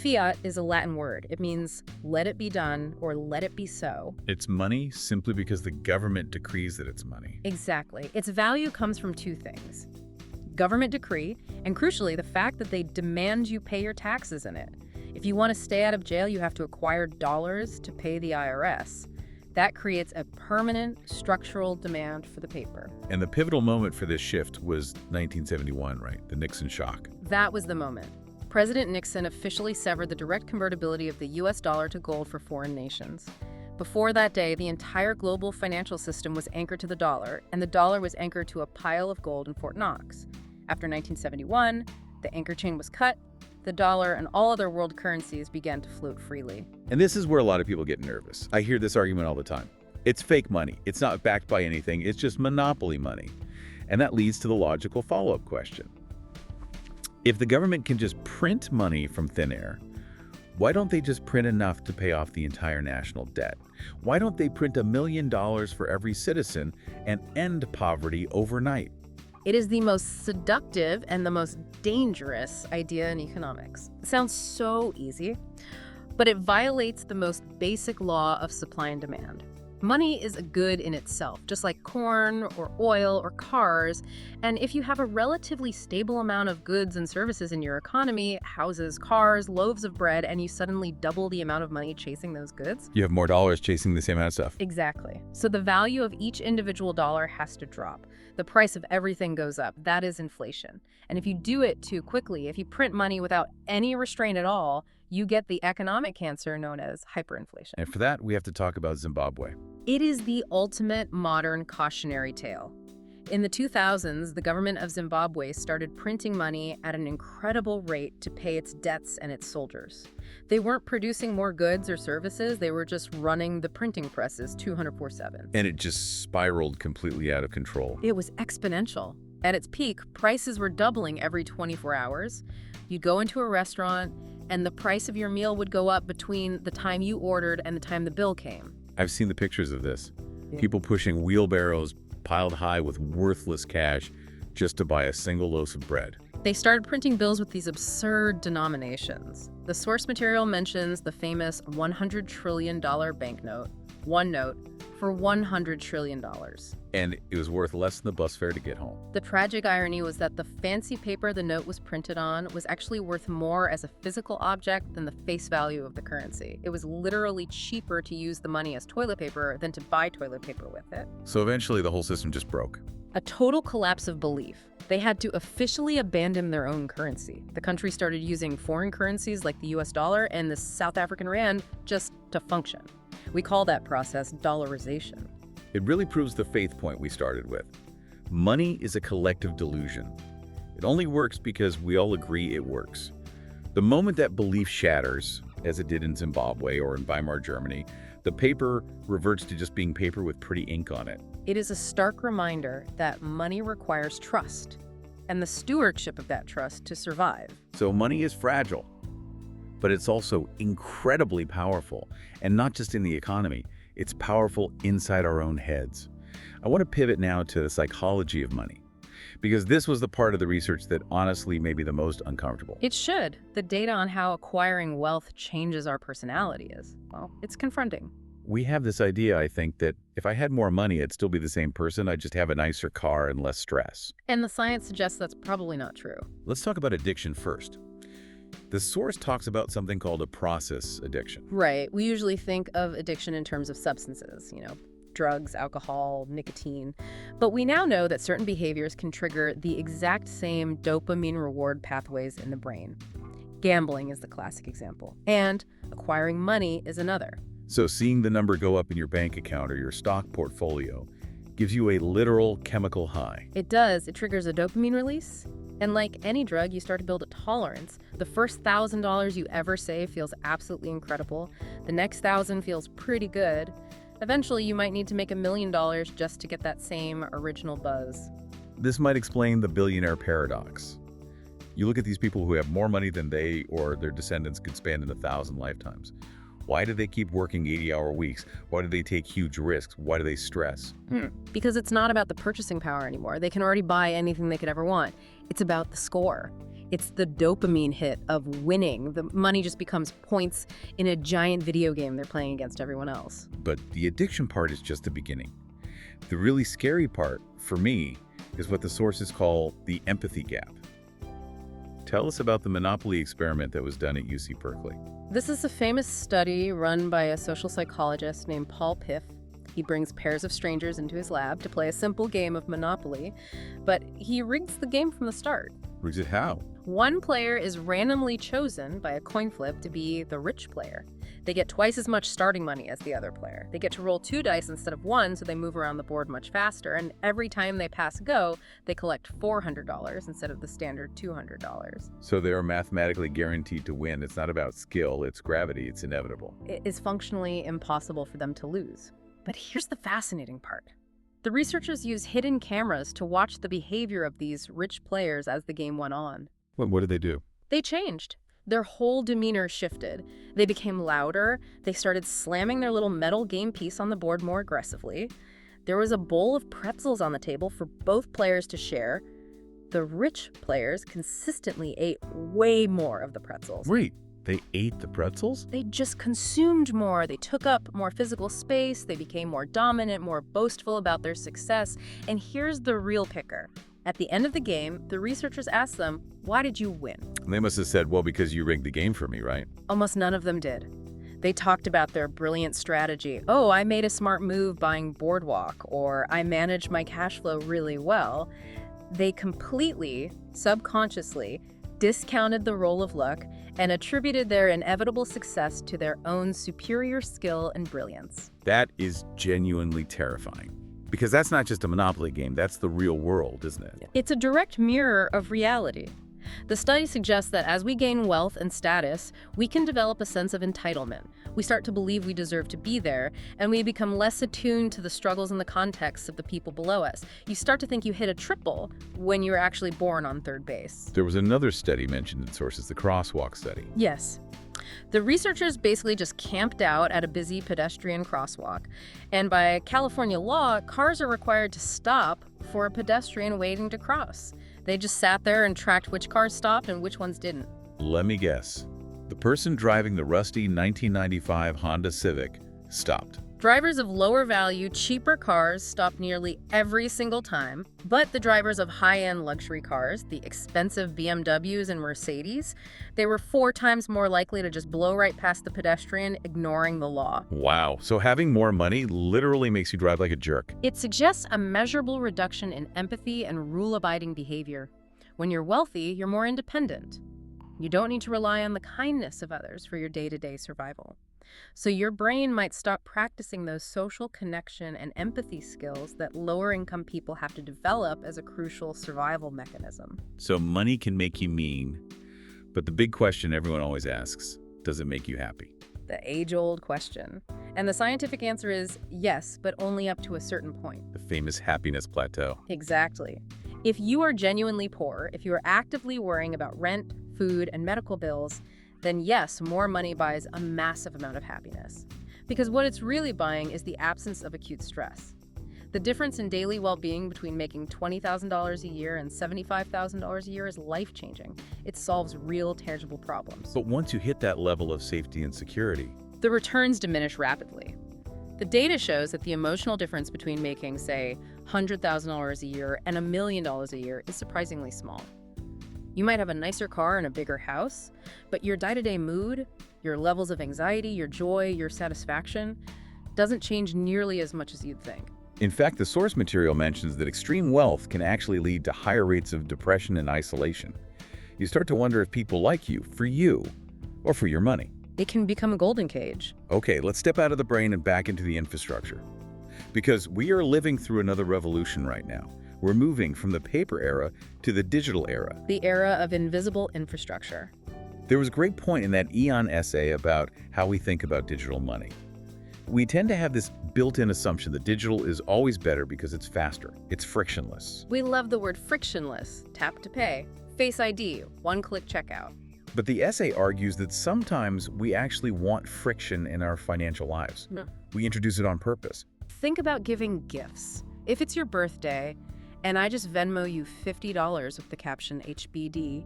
S2: Fiat is a Latin word. It means let it be done or let it be so.
S1: It's money simply because the government decrees that it's money.
S2: Exactly. Its value comes from two things: government decree, and crucially, the fact that they demand you pay your taxes in it. If you want to stay out of jail, you have to acquire dollars to pay the IRS. That creates a permanent structural demand for the paper.
S1: And the pivotal moment for this shift was 1971, right? The Nixon shock.
S2: That was the moment. President Nixon officially severed the direct convertibility of the U.S. dollar to gold for foreign nations. Before that day, the entire global financial system was anchored to the dollar, and the dollar was anchored to a pile of gold in Fort Knox. After 1971, the anchor chain was cut. The dollar and all other world currencies began to float freely.
S1: And this is where a lot of people get nervous. I hear this argument all the time. It's fake money. It's not backed by anything. It's just monopoly money. And that leads to the logical follow-up question. If the government can just print money from thin air, why don't they just print enough to pay off the entire national debt? Why don't they print $1 million for every citizen and end poverty overnight?
S2: It is the most seductive and the most dangerous idea in economics. It sounds so easy, but it violates the most basic law of supply and demand. Money is a good in itself, just like corn or oil or cars, and if you have a relatively stable amount of goods and services in your economy, houses, cars, loaves of bread, and you suddenly double the amount of money chasing those goods.
S1: You have more dollars chasing the same amount of stuff.
S2: Exactly. So the value of each individual dollar has to drop. The price of everything goes up. That is inflation. And if you do it too quickly, if you print money without any restraint at all, you get the economic cancer known as hyperinflation.
S1: And for that, we have to talk about Zimbabwe.
S2: It is the ultimate modern cautionary tale. In the 2000s, the government of Zimbabwe started printing money at an incredible rate to pay its debts and its soldiers. They weren't producing more goods or services, they were just running the printing presses 24/7.
S1: And it just spiraled completely out of control.
S2: It was exponential. At its peak, prices were doubling every 24 hours. You'd go into a restaurant, and the price of your meal would go up between the time you ordered and the time the bill came.
S1: I've seen the pictures of this.
S2: Yeah.
S1: People pushing wheelbarrows piled high with worthless cash just to buy a single loaf of bread.
S2: They started printing bills with these absurd denominations. The source material mentions the famous $100 trillion banknote, one note, for $100 trillion.
S1: And it was worth less than the bus fare to get home.
S2: The tragic irony was that the fancy paper the note was printed on was actually worth more as a physical object than the face value of the currency. It was literally cheaper to use the money as toilet paper than to buy toilet paper with it.
S1: So eventually the whole system just broke.
S2: A total collapse of belief. They had to officially abandon their own currency. The country started using foreign currencies like the US dollar and the South African rand just to function. We call that process dollarization.
S1: It really proves the faith point we started with. Money is a collective delusion. It only works because we all agree it works. The moment that belief shatters, as it did in Zimbabwe or in Weimar Germany, the paper reverts to just being paper with pretty ink on it.
S2: It is a stark reminder that money requires trust and the stewardship of that trust to survive.
S1: So money is fragile, but it's also incredibly powerful, and not just in the economy. It's powerful inside our own heads. I want to pivot now to the psychology of money, because this was the part of the research that honestly may be the most uncomfortable.
S2: It should. The data on how acquiring wealth changes our personality is, well, it's confronting.
S1: We have this idea, I think, that if I had more money, I'd still be the same person. I'd just have a nicer car and less stress.
S2: And the science suggests that's probably not true.
S1: Let's talk about addiction first. The source talks about something called a process addiction.
S2: Right. We usually think of addiction in terms of substances, drugs, alcohol, nicotine. But we now know that certain behaviors can trigger the exact same dopamine reward pathways in the brain. Gambling is the classic example, and acquiring money is another.
S1: So seeing the number go up in your bank account or your stock portfolio gives you a literal chemical high.
S2: It does. It triggers a dopamine release. And like any drug, you start to build a tolerance. The first $1,000 you ever save feels absolutely incredible. The next 1,000 feels pretty good. Eventually, you might need to make $1 million just to get that same original buzz.
S1: This might explain the billionaire paradox. You look at these people who have more money than they or their descendants could spend in 1,000 lifetimes. Why do they keep working 80-hour weeks? Why do they take huge risks? Why do they stress?
S2: Because it's not about the purchasing power anymore. They can already buy anything they could ever want. It's about the score. It's the dopamine hit of winning. The money just becomes points in a giant video game they're playing against everyone else.
S1: But the addiction part is just the beginning. The really scary part, for me, is what the sources call the empathy gap. Tell us about the Monopoly experiment that was done at UC Berkeley.
S2: This is a famous study run by a social psychologist named Paul Piff. He brings pairs of strangers into his lab to play a simple game of Monopoly, but he rigs the game from the start.
S1: Rigs it how?
S2: One player is randomly chosen by a coin flip to be the rich player. They get twice as much starting money as the other player. They get to roll 2 dice instead of 1, so they move around the board much faster, and every time they pass go, they collect $400 instead of the standard $200.
S1: So they are mathematically guaranteed to win. It's not about skill, it's gravity, it's inevitable.
S2: It is functionally impossible for them to lose. But here's the fascinating part. The researchers use hidden cameras to watch the behavior of these rich players as the game went on.
S1: What did they do?
S2: They changed. Their whole demeanor shifted. They became louder. They started slamming their little metal game piece on the board more aggressively. There was a bowl of pretzels on the table for both players to share. The rich players consistently ate way more of the pretzels.
S1: Wait, they ate the pretzels?
S2: They just consumed more. They took up more physical space. They became more dominant, more boastful about their success. And here's the real kicker. At the end of the game, the researchers asked them, "Why did you win?"
S1: They must have said, well, because you rigged the game for me, right?
S2: Almost none of them did. They talked about their brilliant strategy. "Oh, I made a smart move buying Boardwalk," or "I managed my cash flow really well." They completely, subconsciously, discounted the role of luck and attributed their inevitable success to their own superior skill and brilliance.
S1: That is genuinely terrifying. Because that's not just a Monopoly game, that's the real world, isn't it?
S2: It's a direct mirror of reality. The study suggests that as we gain wealth and status, we can develop a sense of entitlement. We start to believe we deserve to be there, and we become less attuned to the struggles and the contexts of the people below us. You start to think you hit a triple when you're actually born on third base.
S1: There was another study mentioned in sources, the crosswalk study.
S2: Yes. The researchers basically just camped out at a busy pedestrian crosswalk. And by California law, cars are required to stop for a pedestrian waiting to cross. They just sat there and tracked which cars stopped and which ones didn't.
S1: Let me guess. The person driving the rusty 1995 Honda Civic stopped.
S2: Drivers of lower value, cheaper cars stopped nearly every single time, but the drivers of high-end luxury cars, the expensive BMWs and Mercedes, they were 4 times more likely to just blow right past the pedestrian, ignoring the law.
S1: Wow, so having more money literally makes you drive like a jerk.
S2: It suggests a measurable reduction in empathy and rule-abiding behavior. When you're wealthy, you're more independent. You don't need to rely on the kindness of others for your day-to-day survival. So your brain might stop practicing those social connection and empathy skills that lower-income people have to develop as a crucial survival mechanism.
S1: So money can make you mean, but the big question everyone always asks, does it make you happy?
S2: The age-old question. And the scientific answer is yes, but only up to a certain point.
S1: The famous happiness plateau.
S2: Exactly. If you are genuinely poor, if you are actively worrying about rent, food, and medical bills, then yes, more money buys a massive amount of happiness. Because what it's really buying is the absence of acute stress. The difference in daily well-being between making $20,000 a year and $75,000 a year is life-changing. It solves real, tangible problems.
S1: But once you hit that level of safety and security,
S2: the returns diminish rapidly. The data shows that the emotional difference between making, say, $100,000 a year and $1 million a year is surprisingly small. You might have a nicer car and a bigger house, but your day-to-day mood, your levels of anxiety, your joy, your satisfaction doesn't change nearly as much as you'd think.
S1: in fact, the source material mentions that extreme wealth can actually lead to higher rates of depression and isolation. You start to wonder if people like you, or for your money.
S2: It can become a golden cage.
S1: Okay, let's step out of the brain and back into the infrastructure. Because we are living through another revolution right now. We're moving from the paper era to the digital era.
S2: The era of invisible infrastructure.
S1: There was a great point in that Eon essay about how we think about digital money. We tend to have this built-in assumption that digital is always better because it's faster, it's frictionless.
S2: We love the word frictionless. Tap to pay, Face ID, one-click checkout.
S1: But the essay argues that sometimes we actually want friction in our financial lives.
S2: No.
S1: We introduce it on purpose.
S2: Think about giving gifts. If it's your birthday, and I just Venmo you $50 with the caption HBD,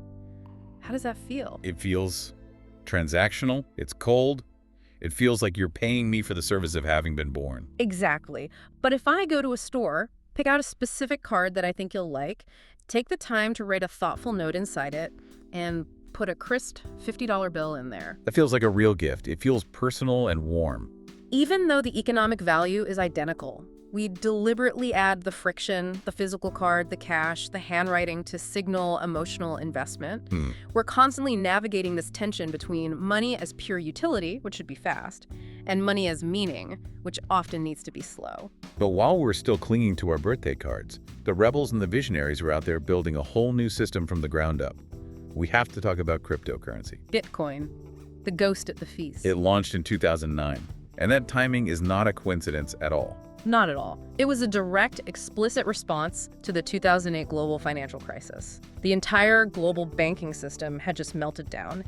S2: how does that feel?
S1: It feels transactional, it's cold, it feels like you're paying me for the service of having been born.
S2: Exactly. But if I go to a store, pick out a specific card that I think you'll like, take the time to write a thoughtful note inside it, and put a crisp $50 bill in there.
S1: That feels like a real gift. It feels personal and warm.
S2: Even though the economic value is identical, we deliberately add the friction, the physical card, the cash, the handwriting to signal emotional investment. We're constantly navigating this tension between money as pure utility, which should be fast, and money as meaning, which often needs to be slow.
S1: But while we're still clinging to our birthday cards, the rebels and the visionaries are out there building a whole new system from the ground up. We have to talk about cryptocurrency.
S2: Bitcoin, the ghost at the feast.
S1: It launched in 2009, and that timing is not a coincidence at all.
S2: Not at all. It was a direct, explicit response to the 2008 global financial crisis. The entire global banking system had just melted down.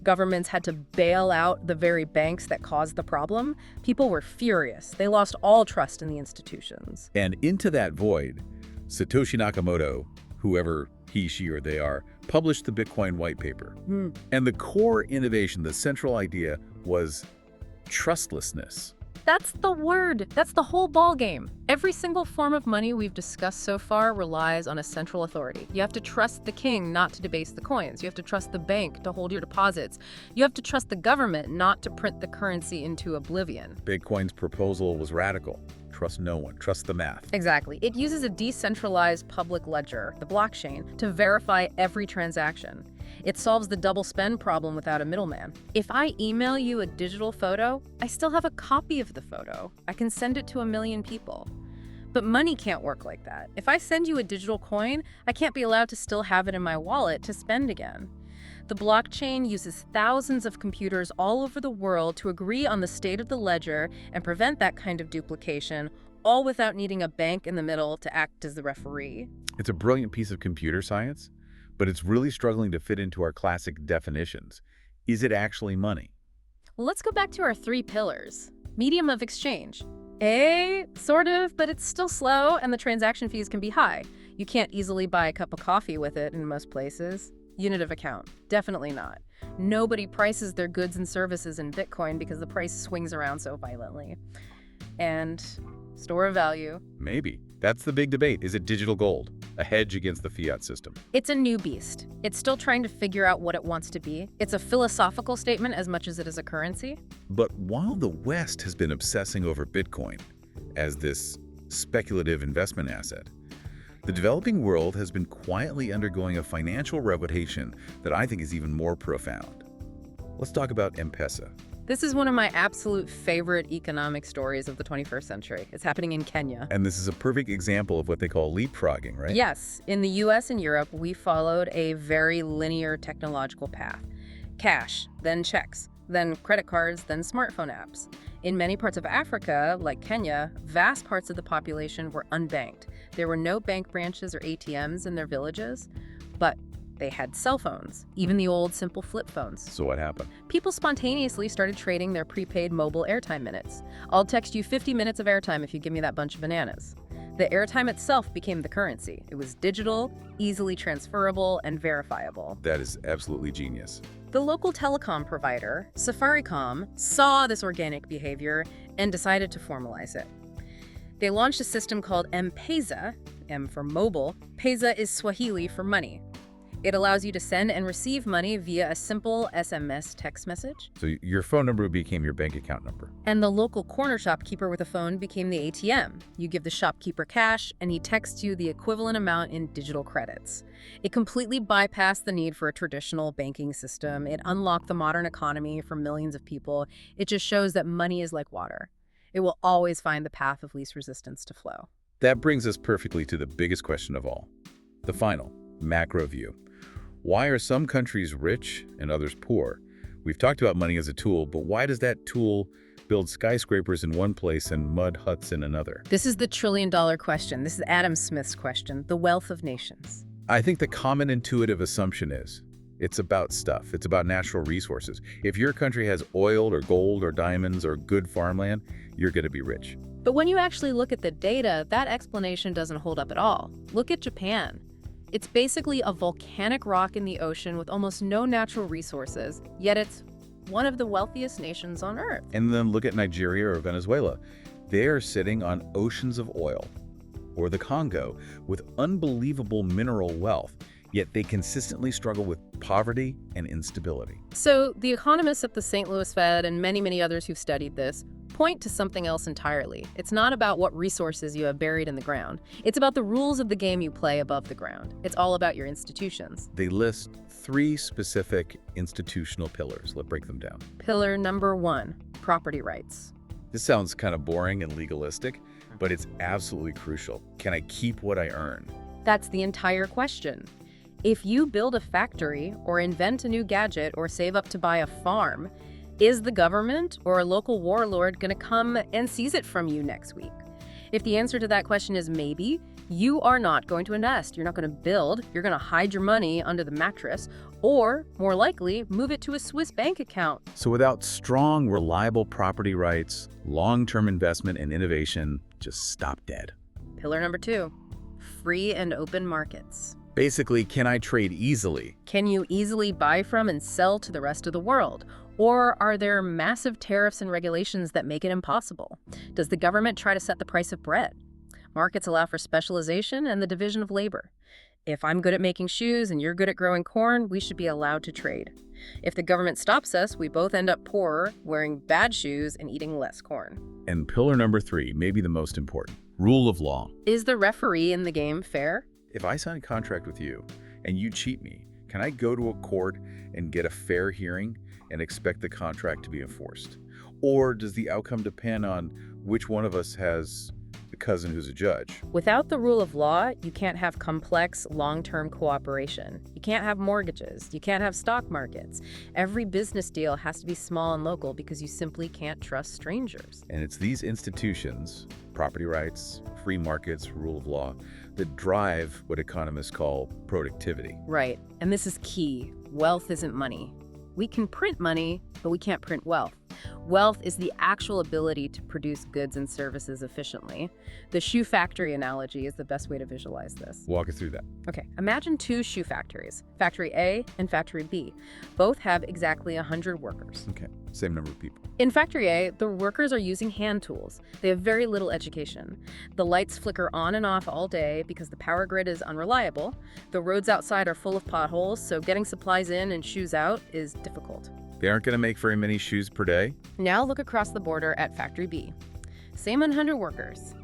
S2: Governments had to bail out the very banks that caused the problem. People were furious. They lost all trust in the institutions.
S1: And into that void, Satoshi Nakamoto, whoever he, she, or they are, published the Bitcoin white paper. And the core innovation, the central idea, was trustlessness.
S2: That's the word. That's the whole ballgame. Every single form of money we've discussed so far relies on a central authority. You have to trust the king not to debase the coins. You have to trust the bank to hold your deposits. You have to trust the government not to print the currency into oblivion.
S1: Bitcoin's proposal was radical. Trust no one. Trust the math.
S2: Exactly. It uses a decentralized public ledger, the blockchain, to verify every transaction. It solves the double spend problem without a middleman. If I email you a digital photo, I still have a copy of the photo. I can send it to 1 million people. But money can't work like that. If I send you a digital coin, I can't be allowed to still have it in my wallet to spend again. The blockchain uses thousands of computers all over the world to agree on the state of the ledger and prevent that kind of duplication, all without needing a bank in the middle to act as the referee.
S1: It's a brilliant piece of computer science, but it's really struggling to fit into our classic definitions. Is it actually money?
S2: Well, let's go back to our 3 pillars. Medium of exchange. Sort of, but it's still slow and the transaction fees can be high. You can't easily buy a cup of coffee with it in most places. Unit of account, definitely not. Nobody prices their goods and services in Bitcoin because the price swings around so violently. And store of value.
S1: Maybe. That's the big debate. Is it digital gold, a hedge against the fiat system?
S2: It's a new beast. It's still trying to figure out what it wants to be. It's a philosophical statement as much as it is a currency.
S1: But while the West has been obsessing over Bitcoin as this speculative investment asset, the developing world has been quietly undergoing a financial revolution that I think is even more profound. Let's talk about M-Pesa.
S2: This is one of my absolute favorite economic stories of the 21st century. It's happening in Kenya.
S1: And this is a perfect example of what they call leapfrogging, right?
S2: Yes. In the US and Europe, we followed a very linear technological path. Cash, then checks, then credit cards, then smartphone apps. In many parts of Africa, like Kenya, vast parts of the population were unbanked. There were no bank branches or ATMs in their villages, but they had cell phones, even the old simple flip phones.
S1: So what happened?
S2: People spontaneously started trading their prepaid mobile airtime minutes. I'll text you 50 minutes of airtime if you give me that bunch of bananas. The airtime itself became the currency. It was digital, easily transferable, and verifiable.
S1: That is absolutely genius.
S2: The local telecom provider, Safaricom, saw this organic behavior and decided to formalize it. They launched a system called M-Pesa, M for mobile. Pesa is Swahili for money. It allows you to send and receive money via a simple SMS text message.
S1: So your phone number became your bank account number.
S2: And the local corner shopkeeper with a phone became the ATM. You give the shopkeeper cash, and he texts you the equivalent amount in digital credits. It completely bypassed the need for a traditional banking system. It unlocked the modern economy for millions of people. It just shows that money is like water. It will always find the path of least resistance to flow.
S1: That brings us perfectly to the biggest question of all, the final, macro view. Why are some countries rich and others poor? We've talked about money as a tool, but why does that tool build skyscrapers in one place and mud huts in another?
S2: This is the trillion-dollar question. This is Adam Smith's question, the wealth of nations.
S1: I think the common intuitive assumption is it's about stuff. It's about natural resources. If your country has oil or gold or diamonds or good farmland, you're going to be rich.
S2: But when you actually look at the data, that explanation doesn't hold up at all. Look at Japan. It's basically a volcanic rock in the ocean with almost no natural resources, yet it's one of the wealthiest nations on Earth.
S1: And then look at Nigeria or Venezuela. They're sitting on oceans of oil. Or the Congo with unbelievable mineral wealth, yet they consistently struggle with poverty and instability.
S2: So the economists at the St. Louis Fed and many, many others who've studied this point to something else entirely. It's not about what resources you have buried in the ground. It's about the rules of the game you play above the ground. It's all about your institutions.
S1: They list 3 specific institutional pillars. Let's break them down.
S2: Pillar number 1, property rights.
S1: This sounds kind of boring and legalistic, but it's absolutely crucial. Can I keep what I earn?
S2: That's the entire question. If you build a factory or invent a new gadget or save up to buy a farm, is the government or a local warlord going to come and seize it from you next week? If the answer to that question is maybe, you are not going to invest. You're not going to build. You're going to hide your money under the mattress, or, more likely, move it to a Swiss bank account.
S1: So without strong, reliable property rights, long-term investment and innovation just stop dead.
S2: Pillar number 2, free and open markets.
S1: Basically, can I trade easily?
S2: Can you easily buy from and sell to the rest of the world? Or are there massive tariffs and regulations that make it impossible? Does the government try to set the price of bread? Markets allow for specialization and the division of labor. If I'm good at making shoes and you're good at growing corn, we should be allowed to trade. If the government stops us, we both end up poorer, wearing bad shoes and eating less corn.
S1: And pillar number 3, maybe the most important, rule of law.
S2: Is the referee in the game fair?
S1: If I sign a contract with you and you cheat me, can I go to a court and get a fair hearing and expect the contract to be enforced? Or does the outcome depend on which one of us has the cousin who's a judge?
S2: Without the rule of law, you can't have complex, long-term cooperation. You can't have mortgages. You can't have stock markets. Every business deal has to be small and local because you simply can't trust strangers.
S1: And it's these institutions, property rights, free markets, rule of law, that drive what economists call productivity.
S2: Right. And this is key. Wealth isn't money. We can print money, but we can't print wealth. Wealth is the actual ability to produce goods and services efficiently. The shoe factory analogy is the best way to visualize this.
S1: Walk us through that.
S2: Okay, imagine two shoe factories, Factory A and Factory B. Both have exactly 100 workers.
S1: Okay, same number of people.
S2: In Factory A, the workers are using hand tools. They have very little education. The lights flicker on and off all day because the power grid is unreliable. The roads outside are full of potholes, so getting supplies in and shoes out is difficult.
S1: They aren't going to make very many shoes per day?
S2: Now look across the border at Factory B. Same 100 workers,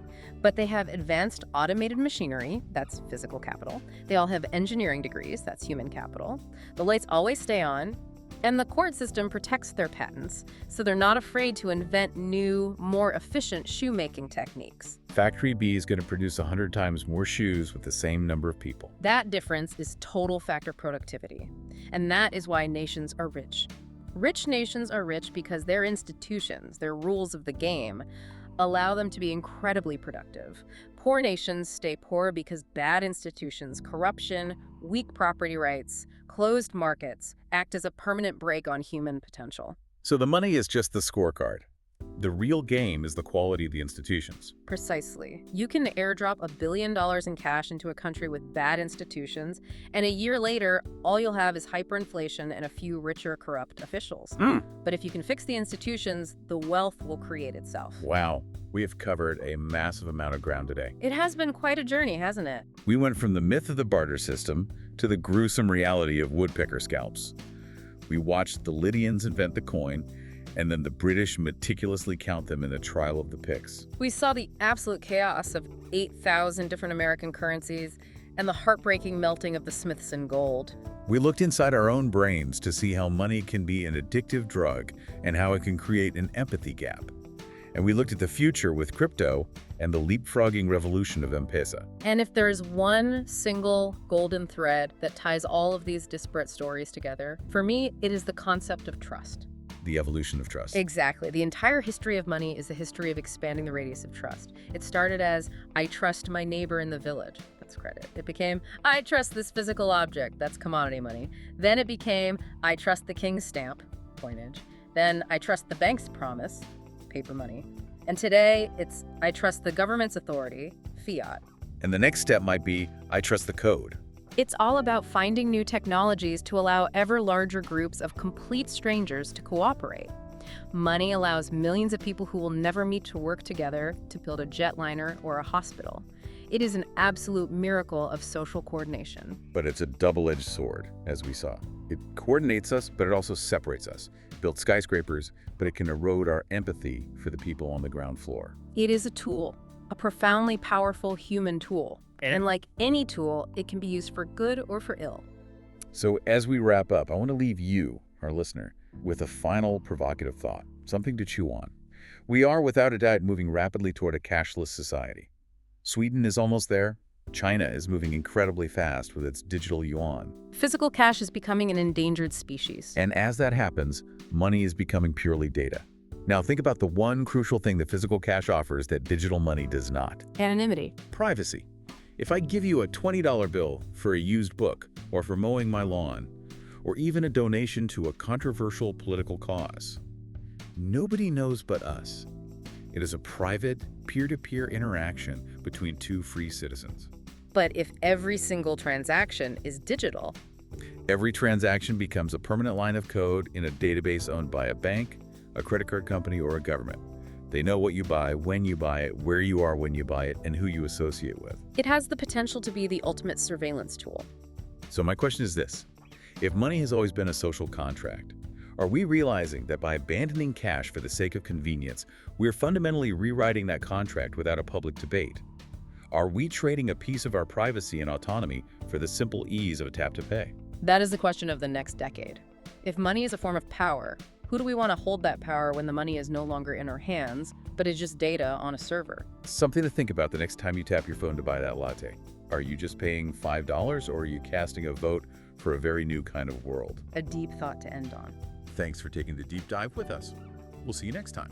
S2: but they have advanced automated machinery, that's physical capital. They all have engineering degrees, that's human capital. The lights always stay on, and the court system protects their patents, so they're not afraid to invent new, more efficient shoemaking techniques.
S1: Factory B is going to produce 100 times more shoes with the same number of people.
S2: That difference is total factor productivity, and that is why nations are rich. Rich nations are rich because their institutions, their rules of the game, allow them to be incredibly productive. Poor nations stay poor because bad institutions, corruption, weak property rights, closed markets act as a permanent brake on human potential.
S1: So the money is just the scorecard. The real game is the quality of the institutions.
S2: Precisely. You can airdrop $1 billion in cash into a country with bad institutions, and a year later, all you'll have is hyperinflation and a few richer, corrupt officials. But if you can fix the institutions, the wealth will create itself.
S1: Wow, we have covered a massive amount of ground today.
S2: It has been quite a journey, hasn't it?
S1: We went from the myth of the barter system to the gruesome reality of woodpecker scalps. We watched the Lydians invent the coin, and then the British meticulously count them in the trial of the picks.
S2: We saw the absolute chaos of 8,000 different American currencies and the heartbreaking melting of the Smithson gold.
S1: We looked inside our own brains to see how money can be an addictive drug and how it can create an empathy gap. And we looked at the future with crypto and the leapfrogging revolution of M-Pesa.
S2: And if there's one single golden thread that ties all of these disparate stories together, for me, it is the concept of trust.
S1: The evolution of trust.
S2: Exactly. The entire history of money is the history of expanding the radius of trust. It started as, I trust my neighbor in the village. That's credit. It became, I trust this physical object. That's commodity money. Then it became, I trust the king's stamp, coinage. Then I trust the bank's promise, paper money. And today, it's, I trust the government's authority, fiat.
S1: And the next step might be, I trust the code.
S2: It's all about finding new technologies to allow ever larger groups of complete strangers to cooperate. Money allows millions of people who will never meet to work together to build a jetliner or a hospital. It is an absolute miracle of social coordination.
S1: But it's a double-edged sword, as we saw. It coordinates us, but it also separates us. It builds skyscrapers, but it can erode our empathy for the people on the ground floor.
S2: It is a tool, a profoundly powerful human tool. And like any tool, it can be used for good or for ill.
S1: So as we wrap up, I want to leave you, our listener, with a final provocative thought, something to chew on. We are, without a doubt, moving rapidly toward a cashless society. Sweden is almost there. China is moving incredibly fast with its digital yuan.
S2: Physical cash is becoming an endangered species.
S1: And as that happens, money is becoming purely data. Now think about the one crucial thing that physical cash offers that digital money does not.
S2: Anonymity.
S1: Privacy. If I give you a $20 bill for a used book, or for mowing my lawn, or even a donation to a controversial political cause, nobody knows but us. It is a private, peer-to-peer interaction between two free citizens.
S2: But if every single transaction is digital,
S1: every transaction becomes a permanent line of code in a database owned by a bank, a credit card company, or a government. They know what you buy, when you buy it, where you are when you buy it, and who you associate with.
S2: It has the potential to be the ultimate surveillance tool.
S1: So my question is this. If money has always been a social contract, are we realizing that by abandoning cash for the sake of convenience, we're fundamentally rewriting that contract without a public debate? Are we trading a piece of our privacy and autonomy for the simple ease of a tap to pay?
S2: That is the question of the next decade. If money is a form of power, who do we want to hold that power when the money is no longer in our hands, but is just data on a server?
S1: Something to think about the next time you tap your phone to buy that latte. Are you just paying $5 or are you casting a vote for a very new kind of world?
S2: A deep thought to end on.
S1: Thanks for taking the deep dive with us. We'll see you next time.